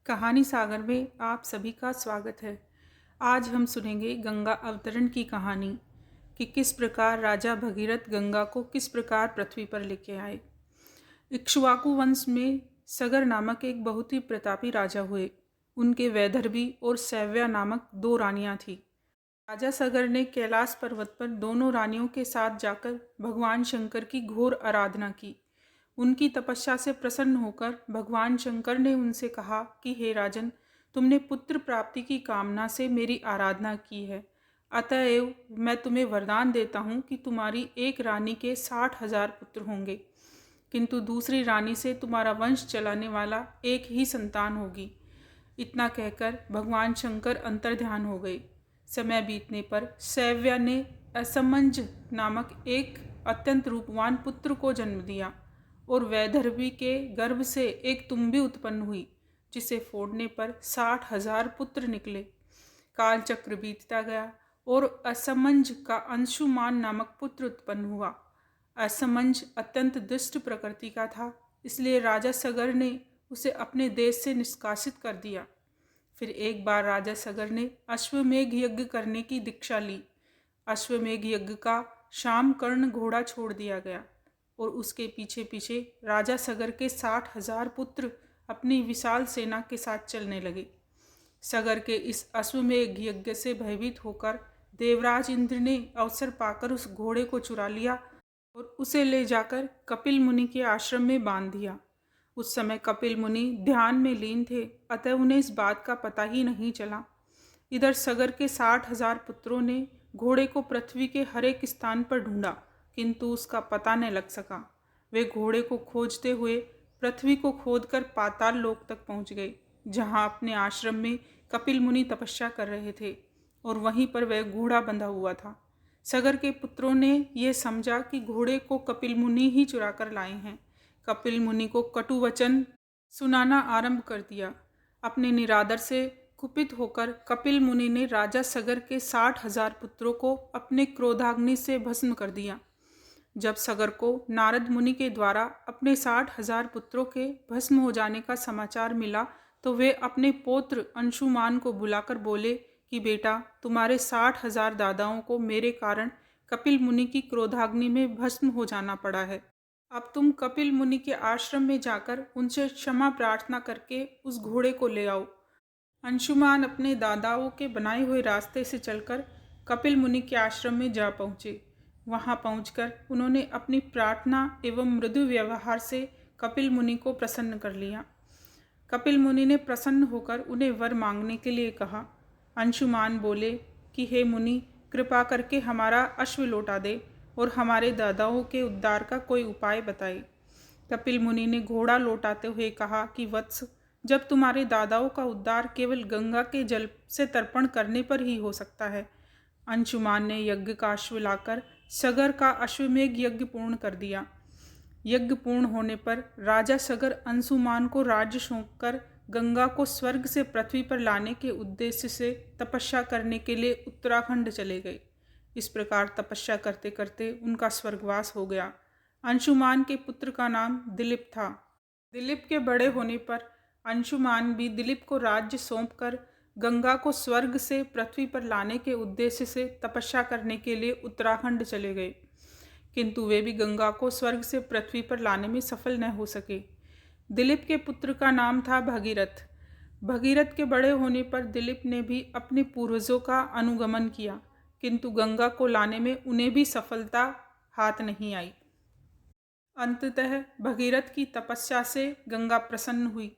कहानी सागर में आप सभी का स्वागत है। आज हम सुनेंगे गंगा अवतरण की कहानी कि किस प्रकार राजा भगीरथ गंगा को किस प्रकार पृथ्वी पर लेके आए। इक्ष्वाकु वंश में सगर नामक एक बहुत ही प्रतापी राजा हुए। उनके वैदर्भी और सैव्या नामक दो रानियां थीं। राजा सगर ने कैलाश पर्वत पर दोनों रानियों के साथ जाकर भगवान शंकर की घोर आराधना की। उनकी तपस्या से प्रसन्न होकर भगवान शंकर ने उनसे कहा कि हे राजन, तुमने पुत्र प्राप्ति की कामना से मेरी आराधना की है, अतएव मैं तुम्हें वरदान देता हूँ कि तुम्हारी एक रानी के 60,000 पुत्र होंगे, किंतु दूसरी रानी से तुम्हारा वंश चलाने वाला एक ही संतान होगी। इतना कहकर भगवान शंकर अंतर्ध्यान हो गए। समय बीतने पर सैव्या ने असमंज नामक एक अत्यंत रूपवान पुत्र को जन्म दिया और वैदर्भी के गर्भ से एक तुम्बी उत्पन्न हुई, जिसे फोड़ने पर 60,000 पुत्र निकले। काल चक्र बीतता गया और असमंज का अंशुमान नामक पुत्र उत्पन्न हुआ। असमंज अत्यंत दुष्ट प्रकृति का था, इसलिए राजा सगर ने उसे अपने देश से निष्कासित कर दिया। फिर एक बार राजा सगर ने अश्वमेघ यज्ञ करने की दीक्षा ली। अश्वमेघ यज्ञ का शाम कर्ण घोड़ा छोड़ दिया गया और उसके पीछे पीछे राजा सगर के 60,000 पुत्र अपनी विशाल सेना के साथ चलने लगे। सगर के इस अश्वमेघ यज्ञ से भयभीत होकर देवराज इंद्र ने अवसर पाकर उस घोड़े को चुरा लिया और उसे ले जाकर कपिल मुनि के आश्रम में बांध दिया। उस समय कपिल मुनि ध्यान में लीन थे, अतः उन्हें इस बात का पता ही नहीं चला। इधर सगर के 60,000 पुत्रों ने घोड़े को पृथ्वी के हर एक स्थान पर ढूंढा, किंतु उसका पता न लग सका। वे घोड़े को खोजते हुए पृथ्वी को खोदकर पाताल लोक तक पहुंच गए, जहां अपने आश्रम में कपिल मुनि तपस्या कर रहे थे और वहीं पर वह घोड़ा बंधा हुआ था। सगर के पुत्रों ने यह समझा कि घोड़े को कपिल मुनि ही चुरा कर लाए हैं। कपिल मुनि को कटु वचन सुनाना आरंभ कर दिया। अपने निरादर से कुपित होकर कपिल मुनि ने राजा सगर के 60,000 पुत्रों को अपने क्रोधाग्नि से भस्म कर दिया। जब सगर को नारद मुनि के द्वारा अपने 60,000 पुत्रों के भस्म हो जाने का समाचार मिला, तो वे अपने पौत्र अंशुमान को बुलाकर बोले कि बेटा, तुम्हारे 60,000 दादाओं को मेरे कारण कपिल मुनि की क्रोधाग्नि में भस्म हो जाना पड़ा है। अब तुम कपिल मुनि के आश्रम में जाकर उनसे क्षमा प्रार्थना करके उस घोड़े को ले आओ। अंशुमान अपने दादाओं के बनाए हुए रास्ते से चलकर कपिल मुनि के आश्रम में जा पहुँचे। वहां पहुंचकर उन्होंने अपनी प्रार्थना एवं मृदु व्यवहार से कपिल मुनि को प्रसन्न कर लिया। कपिल मुनि ने प्रसन्न होकर उन्हें वर मांगने के लिए कहा। अंशुमान बोले कि हे मुनि, कृपा करके हमारा अश्व लौटा दे और हमारे दादाओं के उद्धार का कोई उपाय बताए। कपिल मुनि ने घोड़ा लौटाते हुए कहा कि वत्स, जब तुम्हारे दादाओं का उद्धार केवल गंगा के जल से तर्पण करने पर ही हो सकता है। अंशुमान ने यज्ञ का अश्व लाकर सगर का अश्वमेघ यज्ञ पूर्ण कर दिया। यज्ञ पूर्ण होने पर राजा सगर अंशुमान को राज्य सौंपकर गंगा को स्वर्ग से पृथ्वी पर लाने के उद्देश्य से तपस्या करने के लिए उत्तराखंड चले गए। इस प्रकार तपस्या करते करते उनका स्वर्गवास हो गया। अंशुमान के पुत्र का नाम दिलीप था। दिलीप के बड़े होने पर अंशुमान भी दिलीप को राज्य सौंपकर गंगा को स्वर्ग से पृथ्वी पर लाने के उद्देश्य से तपस्या करने के लिए उत्तराखंड चले गए, किंतु वे भी गंगा को स्वर्ग से पृथ्वी पर लाने में सफल न हो सके। दिलीप के पुत्र का नाम था भगीरथ। भगीरथ के बड़े होने पर दिलीप ने भी अपने पूर्वजों का अनुगमन किया, किंतु गंगा को लाने में उन्हें भी सफलता हाथ नहीं आई। अंततः भगीरथ की तपस्या से गंगा प्रसन्न हुई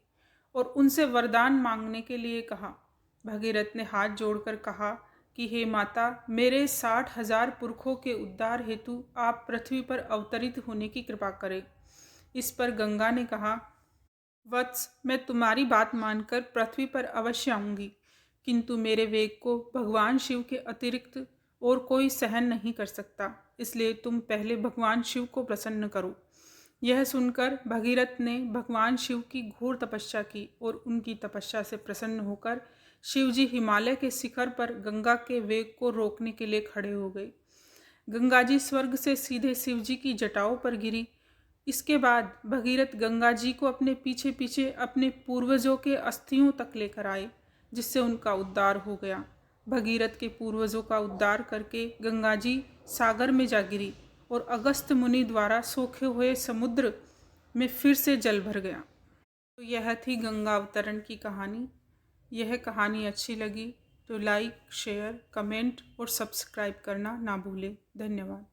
और उनसे वरदान मांगने के लिए कहा। भगीरथ ने हाथ जोड़कर कहा कि हे माता, मेरे 60,000 पुरखों के उद्धार हेतु आप पृथ्वी पर अवतरित होने की कृपा करें। इस पर गंगा ने कहा, वत्स, मैं तुम्हारी बात मानकर पृथ्वी पर अवश्य आऊंगी, किंतु मेरे वेग को भगवान शिव के अतिरिक्त और कोई सहन नहीं कर सकता, इसलिए तुम पहले भगवान शिव को प्रसन्न करो। यह सुनकर भगीरथ ने भगवान शिव की घोर तपस्या की और उनकी तपस्या से प्रसन्न होकर शिवजी हिमालय के शिखर पर गंगा के वेग को रोकने के लिए खड़े हो गए। गंगा जी स्वर्ग से सीधे शिवजी की जटाओं पर गिरी इसके बाद भगीरथ गंगा जी को अपने पीछे पीछे अपने पूर्वजों के अस्थियों तक लेकर आए, जिससे उनका उद्धार हो गया। भगीरथ के पूर्वजों का उद्धार करके गंगा जी सागर में जा गिरी और अगस्त मुनि द्वारा सोखे हुए समुद्र में फिर से जल भर गया। तो यह थी गंगा अवतरण की कहानी। यह कहानी अच्छी लगी तो लाइक, शेयर, कमेंट और सब्सक्राइब करना ना भूलें। धन्यवाद।